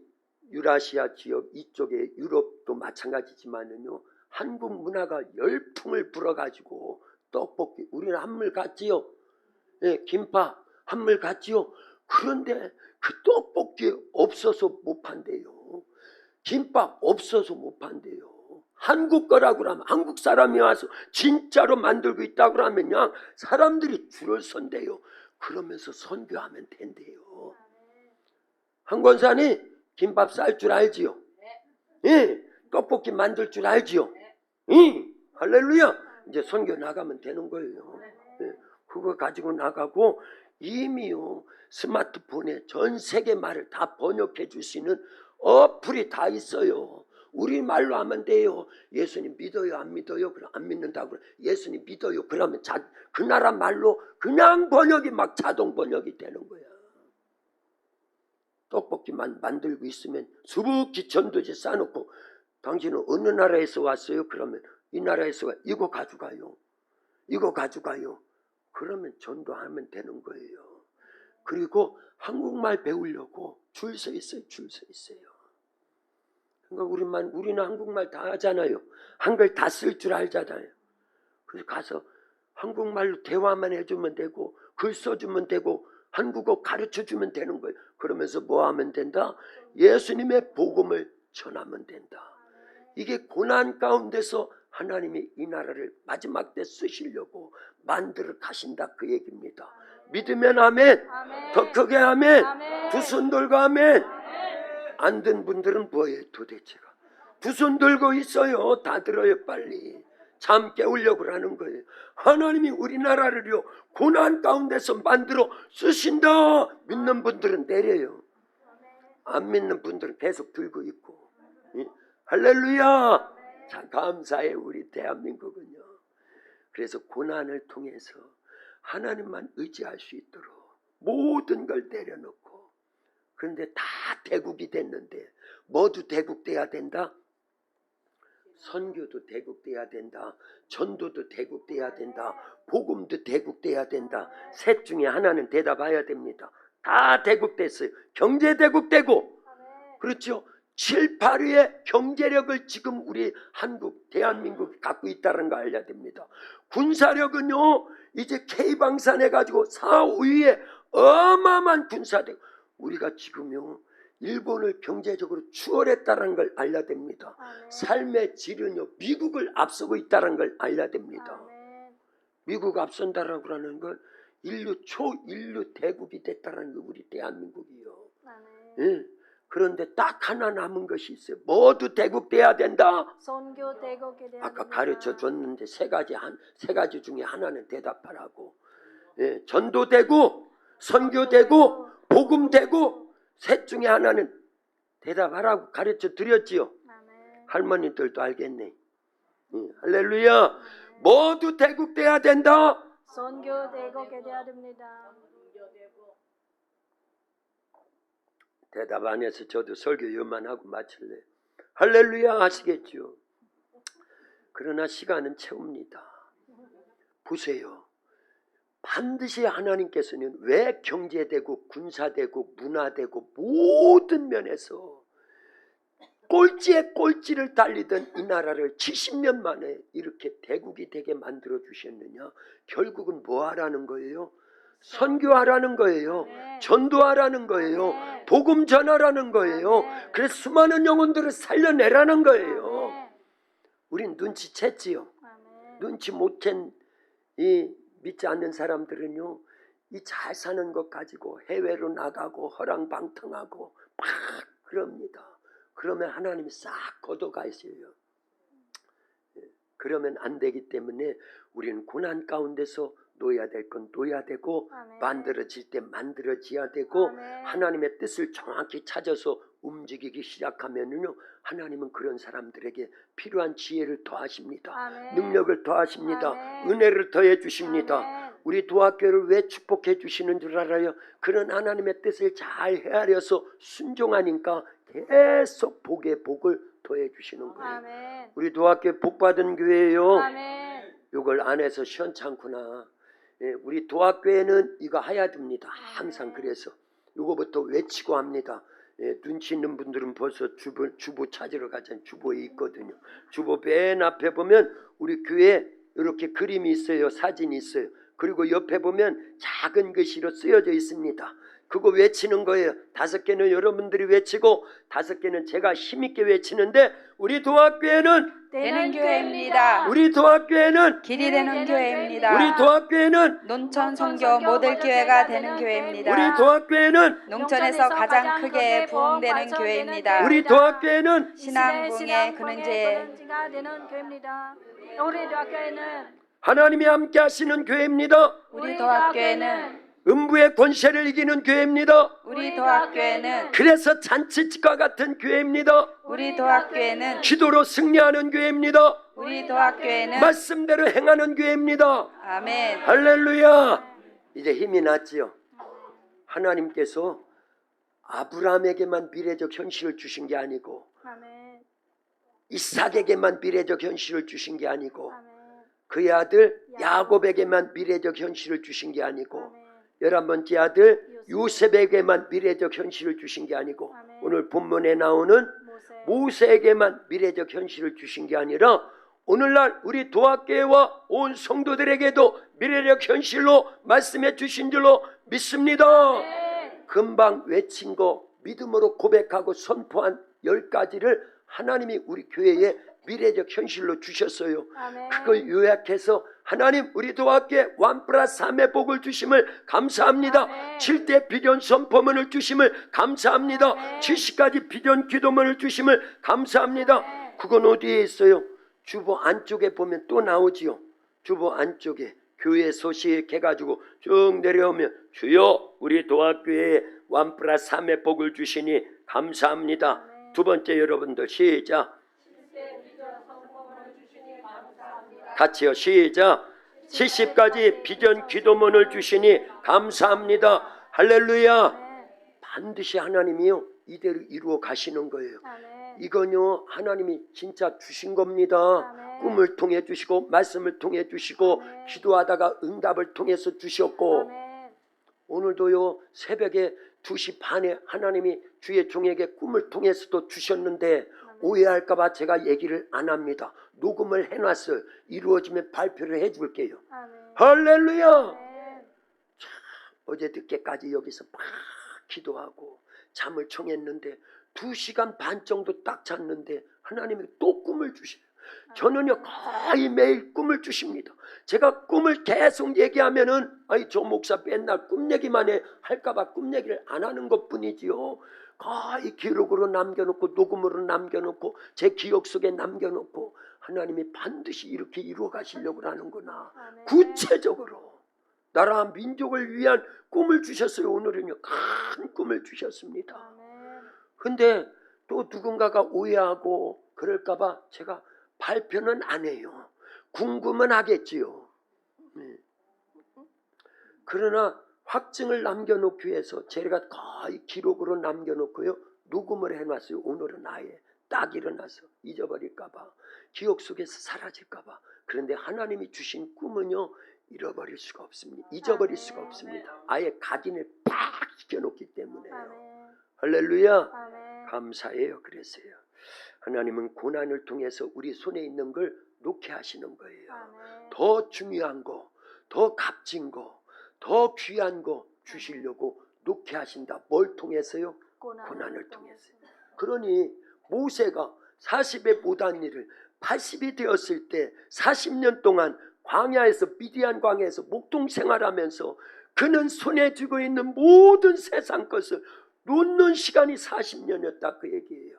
유라시아 지역 이쪽에 유럽도 마찬가지지만은요. 한국 문화가 열풍을 불어가지고 떡볶이 우리는 한물 같지요. 예, 김밥 한물 같지요. 그런데 그 떡볶이 없어서 못 판대요. 김밥 없어서 못 판대요. 한국 거라고 하면 한국 사람이 와서 진짜로 만들고 있다고 하면 그냥 사람들이 줄을 선대요. 그러면서 선교하면 된대요. 한 권사님 김밥 쌀 줄 알지요? 예, 떡볶이 만들 줄 알지요? 예, 할렐루야. 이제 선교 나가면 되는 거예요. 예, 그거 가지고 나가고 이미요 스마트폰에 전 세계 말을 다 번역해 줄 수 있는 어플이 다 있어요. 우리 말로 하면 돼요. 예수님 믿어요 안 믿어요? 그럼 안 믿는다고 그래. 예수님 믿어요. 그러면 그 나라 말로 그냥 번역이 막 자동 번역이 되는 거야. 떡볶이만 만들고 있으면 수북히 전도지 싸놓고 당신은 어느 나라에서 왔어요? 그러면 이 나라에서 이거 가져가요. 이거 가져가요. 그러면 전도하면 되는 거예요. 그리고 한국말 배우려고 줄 서 있어요. 줄 서 있어요. 그러니까 우리는 한국말 다 하잖아요. 한글 다 쓸 줄 알잖아요. 그래서 가서 한국말로 대화만 해주면 되고 글 써주면 되고 한국어 가르쳐주면 되는 거예요. 그러면서 뭐 하면 된다? 예수님의 복음을 전하면 된다. 이게 고난 가운데서 하나님이 이 나라를 마지막 때 쓰시려고 만들어 가신다 그 얘기입니다. 믿으면 아멘. 아멘. 더 크게 아멘. 아멘. 두 손 들고 아멘. 안 든 분들은 뭐예요 도대체가? 두 손 들고 있어요. 다 들어요 빨리. 잠 깨우려고 하는 거예요. 하나님이 우리나라를요 고난 가운데서 만들어 쓰신다. 믿는 분들은 내려요. 안 믿는 분들은 계속 들고 있고. 할렐루야. 참 감사해 우리 대한민국은요. 그래서 고난을 통해서 하나님만 의지할 수 있도록 모든 걸 내려놓고. 그런데 다 대국이 됐는데 뭐도 대국돼야 된다? 선교도 대국돼야 된다. 전도도 대국돼야 된다. 복음도 대국돼야 된다. 셋 중에 하나는 대답해야 됩니다. 다 대국됐어요. 경제 대국되고 그렇죠. 7, 8위의 경제력을 지금 우리 한국 대한민국이 갖고 있다는 거 알려야 됩니다. 군사력은요 이제 K방산 해가지고 4, 5위에 어마어마한 군사력. 우리가 지금요 일본을 경제적으로 추월했다는 걸 알려야 됩니다. 아멘. 삶의 질은요 미국을 앞서고 있다는 걸 알려야 됩니다. 아멘. 미국 앞선다라고 하는 건 초인류 대국이 됐다는 거 우리 대한민국이요. 아멘. 예. 그런데 딱 하나 남은 것이 있어요. 모두 대국돼야 된다. 선교 대국에 대한 아까 가르쳐 줬는데 세 가지 중에 하나는 대답하라고. 예. 전도되고 선교되고 복음되고 셋 중에 하나는 대답하라고 가르쳐 드렸지요. 아멘. 할머니들도 알겠네. 할렐루야. 모두 대국돼야 된다. 선교 대국에 대해야 됩니다. 대답 안 해서 저도 설교 요만하고 마칠래요. 할렐루야 하시겠죠. 그러나 시간은 채웁니다. 보세요. 반드시 하나님께서는 왜 경제되고 군사되고 문화되고 모든 면에서 꼴찌에 꼴찌를 달리던 이 나라를 70년 만에 이렇게 대국이 되게 만들어 주셨느냐? 결국은 뭐 하라는 거예요? 선교하라는 거예요. 네. 전도하라는 거예요. 네. 복음 전하라는 거예요. 네. 그래서 수많은 영혼들을 살려내라는 거예요. 아멘. 우린 눈치챘지요. 아멘. 눈치 못 챈 이 믿지 않는 사람들은요, 이 잘 사는 것 가지고 해외로 나가고 허랑방탕하고 막 그럽니다. 그러면 하나님이 싹 걷어가셔요. 그러면 안 되기 때문에 우리는 고난 가운데서 놓아야 될 건 놓아야 되고, 아멘. 만들어질 때 만들어져야 되고, 아멘. 하나님의 뜻을 정확히 찾아서 움직이기 시작하면은요, 하나님은 그런 사람들에게 필요한 지혜를 더하십니다. 아멘. 능력을 더하십니다. 아멘. 은혜를 더해 주십니다. 아멘. 우리 도학교를 왜 축복해 주시는 줄 알아요? 그런 하나님의 뜻을 잘 헤아려서 순종하니까 계속 복에 복을 더해 주시는 거예요. 아멘. 우리 도학교 복받은 교회예요. 아멘. 이걸 안 해서 시원찮구나. 예, 우리 도학교에는 이거 해야 됩니다. 항상. 그래서 이거부터 외치고 합니다. 예, 눈치 있는 분들은 벌써 주보 찾으러 가잖아요. 주보에 있거든요. 주보 맨 앞에 보면 우리 교회 이렇게 그림이 있어요. 사진이 있어요. 그리고 옆에 보면 작은 글씨로 쓰여져 있습니다. 그거 외치는 거예요. 5개는 여러분들이 외치고 5개는 제가 힘있게 외치는데, 우리 도학교에는 되는 교회입니다. 우리 도학교에는 길이 되는 교회입니다. 우리 도학교에는 논천 선교 모델 교회가 되는 교회입니다. 우리 도학교에는 농촌에서 가장 크게 부흥되는 교회입니다. 우리 도학교에는 신앙부흥의 근원제 근원지가 되는 교회입니다. 우리 도학교에는 하나님이 함께 하시는 교회입니다. 우리 도학교에는 음부의 권세를 이기는 교회입니다. 우리 도학교에는 그래서 잔치집과 같은 교회입니다. 우리 도학교에는 기도로 승리하는 교회입니다. 우리 도학교에는 말씀대로 행하는 교회입니다. 아멘. 할렐루야. 이제 힘이 났지요. 하나님께서 아브라함에게만 미래적 현실을 주신 게 아니고, 아멘. 이삭에게만 미래적 현실을 주신 게 아니고, 아멘. 그의 아들 야곱에게만 미래적 현실을 주신 게 아니고, 아멘. 11번째 아들 요셉에게만 미래적 현실을 주신 게 아니고, 아멘. 오늘 본문에 나오는 모세. 모세에게만 미래적 현실을 주신 게 아니라, 오늘날 우리 도학교와 온 성도들에게도 미래적 현실로 말씀해 주신 줄로 믿습니다. 네. 금방 외친 거 믿음으로 고백하고 선포한 10가지를 하나님이 우리 교회에 미래적 현실로 주셨어요. 아멘. 그걸 요약해서 하나님 우리 도학교에 1+3의 복을 주심을 감사합니다. 아멘. 7대 비전 선포문을 주심을 감사합니다. 아멘. 70가지 비전 기도문을 주심을 감사합니다. 아멘. 그건 어디에 있어요? 주보 안쪽에 보면 또 나오지요. 주보 안쪽에 교회 소식 해가지고 쭉 내려오면, 주여 우리 도학교에 1+3의 복을 주시니 감사합니다. 아멘. 두 번째, 여러분들 시작. 같이요. 시작. 70가지 비전 기도문을 주시니 감사합니다. 할렐루야. 아멘. 반드시 하나님이요 이대로 이루어 가시는 거예요. 아멘. 이건요 하나님이 진짜 주신 겁니다. 아멘. 꿈을 통해 주시고 말씀을 통해 주시고 아멘. 기도하다가 응답을 통해서 주셨고, 아멘. 오늘도요 새벽에 2시 반에 하나님이 주의 종에게 꿈을 통해서도 주셨는데, 오해할까봐 제가 얘기를 안 합니다. 녹음을 해놨어요. 이루어지면 발표를 해줄게요. 아멘. 할렐루야. 아멘. 어제 늦게까지 여기서 막 기도하고 잠을 청했는데 2시간 반 정도 딱 잤는데 하나님이 또 꿈을 주셔요. 저는요 거의 매일 꿈을 주십니다. 제가 꿈을 계속 얘기하면은 저 목사 맨날 꿈 얘기만 해 할까봐 꿈 얘기를 안 하는 것뿐이지요. 거의 기록으로 남겨놓고 녹음으로 남겨놓고 제 기억 속에 남겨놓고, 하나님이 반드시 이렇게 이루어 가시려고 하는구나. 아멘. 구체적으로 나라 민족을 위한 꿈을 주셨어요. 오늘은요 큰 꿈을 주셨습니다. 아멘. 근데 또 누군가가 오해하고 그럴까봐 제가 발표는 안 해요. 궁금은 하겠지요. 네. 그러나 확증을 남겨놓기 위해서 제가 거의 기록으로 남겨놓고요 녹음을 해놨어요. 오늘은 아예 딱 일어나서 잊어버릴까봐, 기억 속에서 사라질까봐. 그런데 하나님이 주신 꿈은요 잃어버릴 수가 없습니다. 잊어버릴 수가 없습니다. 아예 각인을 팍 시켜놓기 때문에요. 아멘. 할렐루야. 아멘. 감사해요. 그래서요 하나님은 고난을 통해서 우리 손에 있는 걸 놓게 하시는 거예요. 아멘. 더 중요한 거, 더 값진 거, 더 귀한 거 주시려고 놓게 하신다. 뭘 통해서요? 고난을 통해서. 그러니 모세가 40에 못한 일을 80이 되었을 때 40년 동안 광야에서 미디안 광야에서 목동 생활하면서 그는 손에 쥐고 있는 모든 세상 것을 놓는 시간이 40년이었다 그 얘기예요.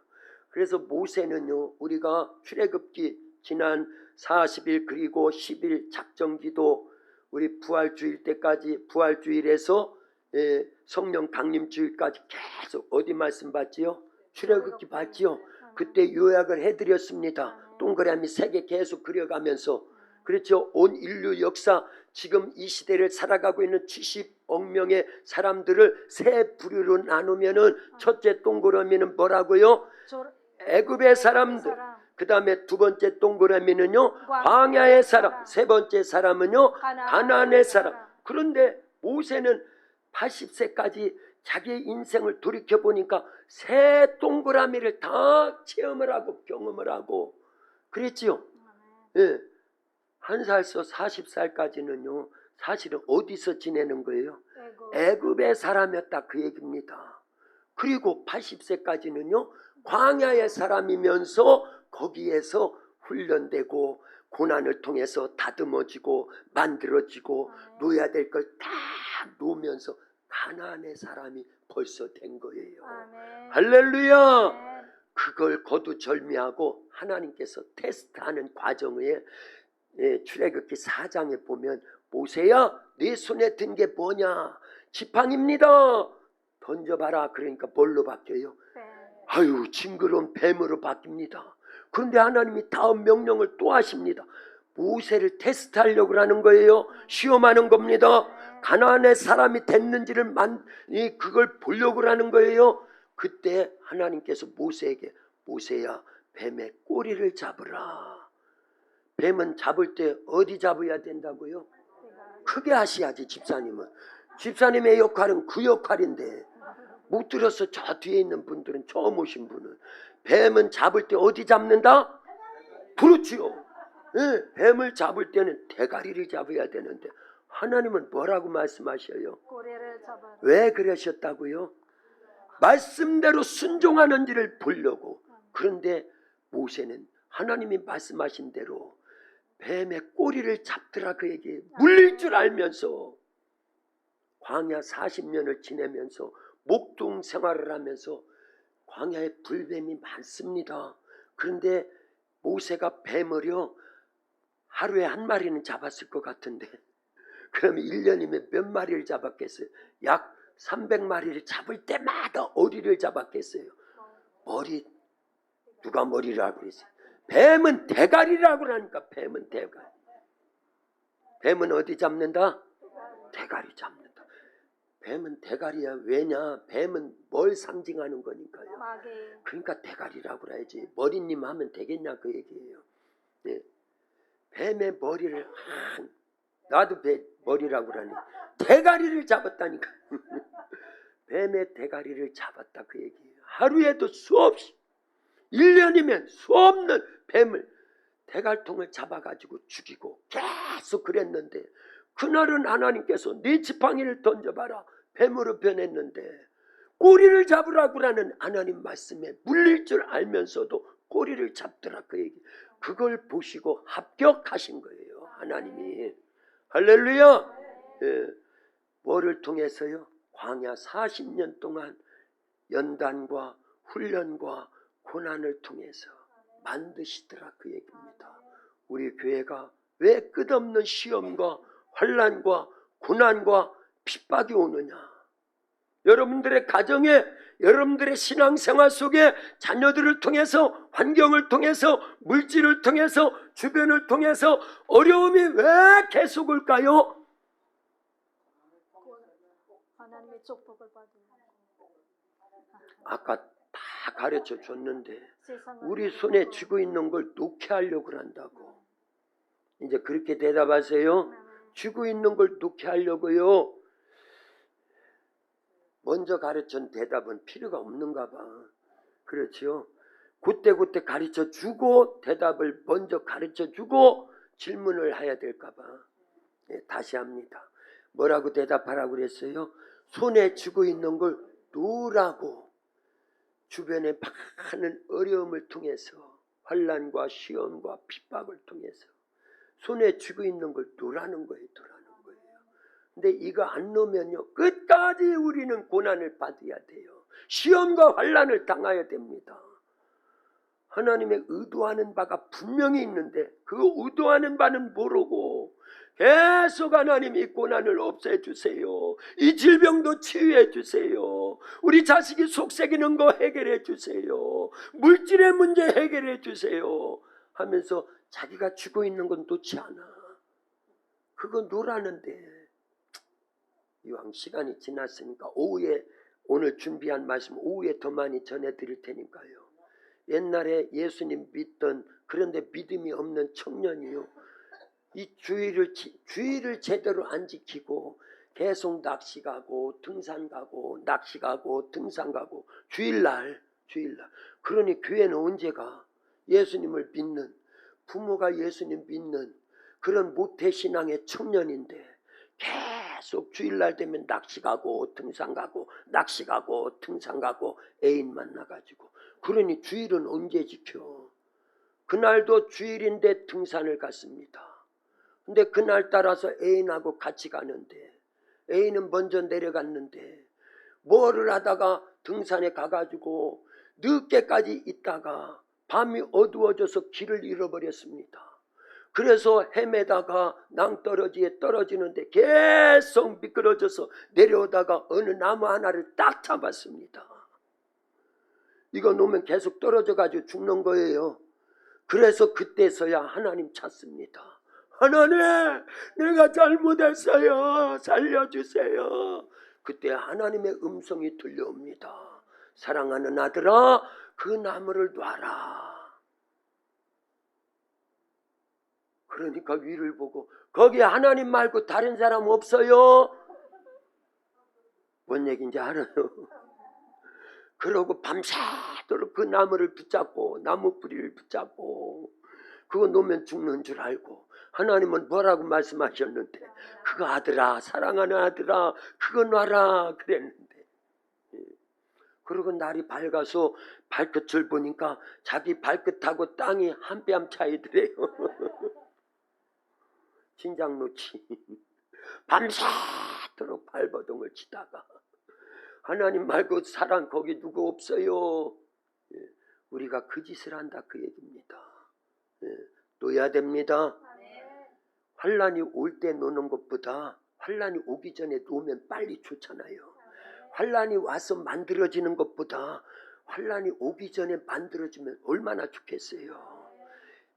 그래서 모세는요, 우리가 출애굽기 지난 40일 그리고 10일 작정기도 우리 부활주일 때까지 부활주일에서 성령 강림주일까지 계속 어디 말씀 받지요? 출애굽기 받지요. 그때 요약을 해드렸습니다. 동그라미 3개 계속 그려가면서. 그렇죠. 온 인류 역사 지금 이 시대를 살아가고 있는 70억 명의 사람들을 세 부류로 나누면은 첫째 동그라미는 뭐라고요? 애굽의 사람들. 그 다음에 두 번째 동그라미는요 광야의 사람. 세 번째 사람은요 가나안의 사람. 그런데 모세는 80세까지 자기의 인생을 돌이켜보니까 세 동그라미를 다 체험을 하고 경험을 하고 그랬지요. 예. 1살서 40살까지는요 사실은 어디서 지내는 거예요? 애굽의 사람이었다 그 얘기입니다. 그리고 80세까지는요 광야의 사람이면서 거기에서 훈련되고 고난을 통해서 다듬어지고 만들어지고 놓아야 될 걸 다 놓으면서 가나안의 사람이 벌써 된 거예요. 아멘. 할렐루야. 아멘. 그걸 거두절미하고 하나님께서 테스트하는 과정에 출애굽기 4장에 보면 모세야 네 손에 든 게 뭐냐? 지팡이입니다. 던져봐라. 그러니까 뭘로 바뀌어요? 아유 징그러운 뱀으로 바뀝니다. 그런데 하나님이 다음 명령을 또 하십니다. 모세를 테스트하려고 하는 거예요. 시험하는 겁니다. 가나안의 사람이 됐는지를 그걸 보려고 하는 거예요. 그때 하나님께서 모세에게 모세야 뱀의 꼬리를 잡으라. 뱀은 잡을 때 어디 잡아야 된다고요? 크게 하셔야지 집사님은. 집사님의 역할은 그 역할인데 못 들어서 저 뒤에 있는 분들은 처음 오신 분은 뱀은 잡을 때 어디 잡는다? 그렇지요. 네, 뱀을 잡을 때는 대가리를 잡아야 되는데 하나님은 뭐라고 말씀하셔요? 꼬리를 잡아. 왜 그러셨다고요? 말씀대로 순종하는지를 보려고. 그런데 모세는 하나님이 말씀하신 대로 뱀의 꼬리를 잡더라 그 얘기예요. 물릴 줄 알면서 광야 40년을 지내면서 목동 생활을 하면서 광야에 불뱀이 많습니다. 그런데 모세가 뱀을요 하루에 한 마리는 잡았을 것 같은데 그러면 1년이면 몇 마리를 잡았겠어요? 약 300마리를 잡을 때마다 어디를 잡았겠어요? 머리. 누가 머리라고 그랬어요? 뱀은 대가리라고 하니까 뱀은 대가리. 뱀은 어디 잡는다? 대가리 잡는다. 뱀은 대가리야. 왜냐? 뱀은 뭘 상징하는 거니까요. 그러니까 대가리라고 해야지. 머리님 하면 되겠냐 그 얘기예요. 네. 뱀의 머리를 나도 뱀 머리라고 하니 대가리를 잡았다니까. 뱀의 대가리를 잡았다 그 얘기예요. 하루에도 수없이 1년이면 수없는 뱀을 대갈통을 잡아가지고 죽이고 계속 그랬는데 그날은 하나님께서 네 지팡이를 던져봐라. 뱀으로 변했는데 꼬리를 잡으라고 하는 하나님 말씀에 물릴 줄 알면서도 꼬리를 잡더라 그 얘기. 그걸 보시고 합격하신 거예요 하나님이. 할렐루야. 예. 뭐를 통해서요? 광야 40년 동안 연단과 훈련과 고난을 통해서 만드시더라 그 얘기입니다. 우리 교회가 왜 끝없는 시험과 환난과 고난과 핍박이 오느냐? 여러분들의 가정에, 여러분들의 신앙생활 속에 자녀들을 통해서, 환경을 통해서, 물질을 통해서, 주변을 통해서 어려움이 왜 계속 올까요? 하나님의 축복을 받으면 아까 다 가르쳐 줬는데 우리 손에 쥐고 있는 걸 놓게 하려고 한다고. 이제 그렇게 대답하세요. 쥐고 있는 걸 놓게 하려고요. 먼저 가르친 대답은 필요가 없는가 봐. 그렇죠? 그때 가르쳐 주고 대답을 먼저 가르쳐 주고 질문을 해야 될까 봐. 네, 다시 합니다. 뭐라고 대답하라고 그랬어요? 손에 쥐고 있는 걸 놓으라고. 주변에 많은 어려움을 통해서 환난과 시험과 핍박을 통해서 손에 쥐고 있는 걸 놓으라는 거예요. 근데 이거 안 놓으면요, 끝까지 우리는 고난을 받아야 돼요. 시험과 환난을 당해야 됩니다. 하나님의 의도하는 바가 분명히 있는데 그 의도하는 바는 모르고 계속 하나님 이 고난을 없애주세요. 이 질병도 치유해 주세요. 우리 자식이 속썩이는 거 해결해 주세요. 물질의 문제 해결해 주세요 하면서 자기가 쥐고 있는 건 놓지 않아. 그거 놓으라는데 이왕 시간이 지났으니까 오후에 오늘 준비한 말씀 오후에 더 많이 전해드릴 테니까요. 옛날에 예수님 믿던 그런데 믿음이 없는 청년이요, 이 주의를 제대로 안 지키고 계속 낚시 가고 등산 가고 낚시 가고 등산 가고 주일날 그러니 교회는 언제 가? 예수님을 믿는 부모가 예수님 믿는 그런 모태신앙의 청년인데 계속 주일날 되면 낚시 가고 등산 가고 낚시 가고 등산 가고 애인 만나가지고 그러니 주일은 언제 지켜? 그날도 주일인데 등산을 갔습니다. 근데 그날 따라서 애인하고 같이 가는데 애인은 먼저 내려갔는데 뭐를 하다가 등산에 가가지고 늦게까지 있다가 밤이 어두워져서 길을 잃어버렸습니다. 그래서 헤매다가 낭떠러지에 떨어지는데 계속 미끄러져서 내려오다가 어느 나무 하나를 딱 잡았습니다. 이거 놓으면 계속 떨어져 가지고 죽는 거예요. 그래서 그때서야 하나님 찾습니다. 하나님, 내가 잘못했어요. 살려주세요. 그때 하나님의 음성이 들려옵니다. 사랑하는 아들아, 그 나무를 놔라. 그러니까 위를 보고 거기에 하나님 말고 다른 사람 없어요? 뭔 얘기인지 알아요? 그러고 밤새도록 그 나무를 붙잡고 나무 뿌리를 붙잡고 그거 놓으면 죽는 줄 알고 하나님은 뭐라고 말씀하셨는데 그거 아들아, 사랑하는 아들아, 그거 놔라 그랬는데 그러고 날이 밝아서 발끝을 보니까 자기 발끝하고 땅이 한 뼘 차이더래요. 진작 놓지. 밤새도록 발버둥을 치다가 하나님 말고 사랑 거기 누구 없어요. 우리가 그 짓을 한다 그 얘기입니다. 놓아야 됩니다. 환란이 올 때 노는 것보다 환란이 오기 전에 놓으면 빨리 좋잖아요. 환란이 와서 만들어지는 것보다 환란이 오기 전에 만들어지면 얼마나 좋겠어요.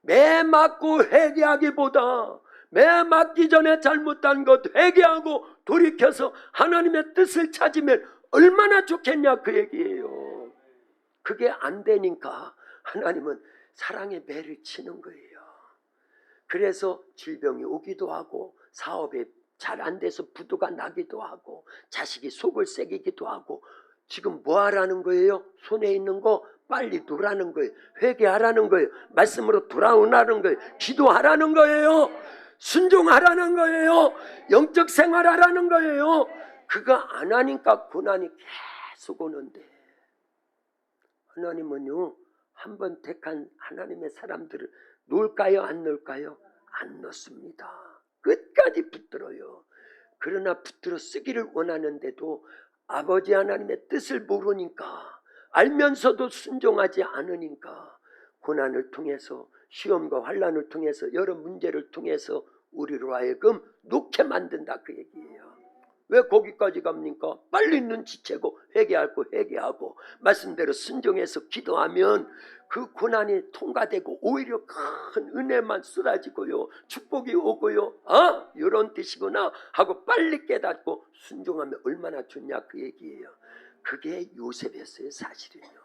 매 맞고 회개하기보다 매 맞기 전에 잘못한 것 회개하고 돌이켜서 하나님의 뜻을 찾으면 얼마나 좋겠냐 그 얘기예요. 그게 안 되니까 하나님은 사랑의 매를 치는 거예요. 그래서 질병이 오기도 하고 사업에 잘 안 돼서 부도가 나기도 하고 자식이 속을 새기기도 하고 지금 뭐 하라는 거예요? 손에 있는 거 빨리 두라는 거예요. 회개하라는 거예요. 말씀으로 돌아오라는 거예요. 기도하라는 거예요. 순종하라는 거예요. 영적 생활하라는 거예요. 그거 안 하니까 고난이 계속 오는데 하나님은요, 한번 택한 하나님의 사람들을 놓을까요? 안 놓을까요? 안 놓습니다. 끝까지 붙들어요. 그러나 붙들어 쓰기를 원하는데도 아버지 하나님의 뜻을 모르니까 알면서도 순종하지 않으니까 고난을 통해서 시험과 환난을 통해서 여러 문제를 통해서 우리로 하여금 놓게 만든다 그 얘기예요. 왜 거기까지 갑니까? 빨리 눈치채고 회개하고 말씀대로 순종해서 기도하면 그 고난이 통과되고 오히려 큰 은혜만 쏟아지고요. 축복이 오고요. 이런 뜻이구나 하고 빨리 깨닫고 순종하면 얼마나 좋냐 그 얘기예요. 그게 요셉이었어요. 사실은요.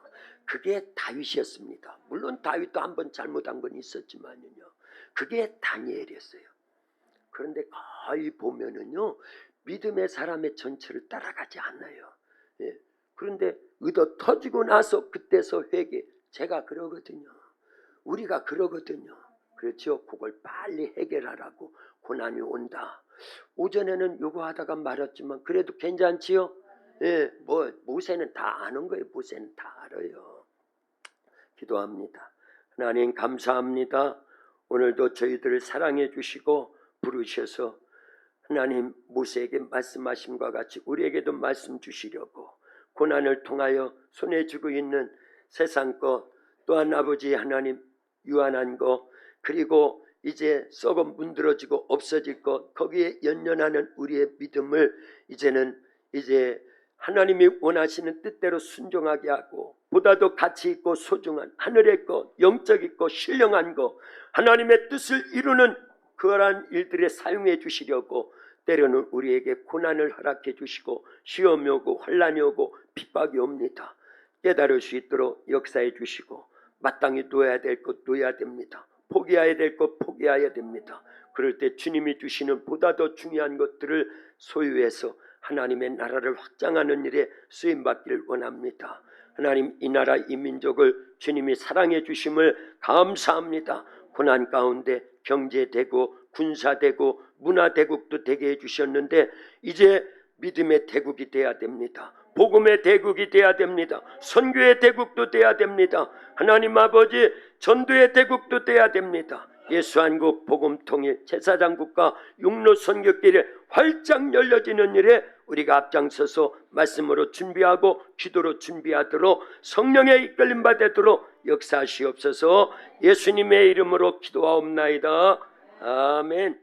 그게 다윗이었습니다. 물론 다윗도 한번 잘못한 건 있었지만요. 그게 다니엘이었어요. 그런데 거의 보면은요. 믿음의 사람의 전체를 따라가지 않아요. 그런데 의도 터지고 나서 그때서 회개. 제가 그러거든요. 우리가 그러거든요. 그렇죠. 그걸 빨리 해결하라고 고난이 온다. 오전에는 요거 하다가 말았지만 그래도 괜찮지요? 모세는 다 아는 거예요. 모세는 다 알아요. 기도합니다. 하나님 감사합니다. 오늘도 저희들을 사랑해 주시고 부르셔서 하나님 모세에게 말씀하심과 같이 우리에게도 말씀 주시려고 고난을 통하여 손에 쥐고 있는 세상 것, 또한 아버지 하나님 유한한 것, 그리고 이제 썩어 문드러지고 없어질 것, 거기에 연연하는 우리의 믿음을 이제는 이제 하나님이 원하시는 뜻대로 순종하게 하고, 보다도 가치 있고 소중한 하늘의 것, 영적 것, 신령한 것, 하나님의 뜻을 이루는 그러한 일들에 사용해 주시려고 때로는 우리에게 고난을 허락해 주시고 시험이 오고 환난이 오고 핍박이 옵니다. 깨달을 수 있도록 역사해 주시고 마땅히 놓아야 될 것 놓아야 됩니다. 포기해야 될 것 포기해야 됩니다. 그럴 때 주님이 주시는 보다 더 중요한 것들을 소유해서 하나님의 나라를 확장하는 일에 쓰임받기를 원합니다. 하나님, 이 나라 이 민족을 주님이 사랑해 주심을 감사합니다. 고난 가운데 경제되고 군사되고 문화대국도 되게 해주셨는데 이제 믿음의 대국이 돼야 됩니다. 복음의 대국이 돼야 됩니다. 선교의 대국도 돼야 됩니다. 하나님 아버지 전도의 대국도 돼야 됩니다. 예수 한국 복음 통일 제사장국과 육로 선교길에 활짝 열려지는 일에 우리가 앞장서서 말씀으로 준비하고 기도로 준비하도록 성령의 이끌림 받도록 역사하시옵소서. 예수님의 이름으로 기도하옵나이다. 아멘.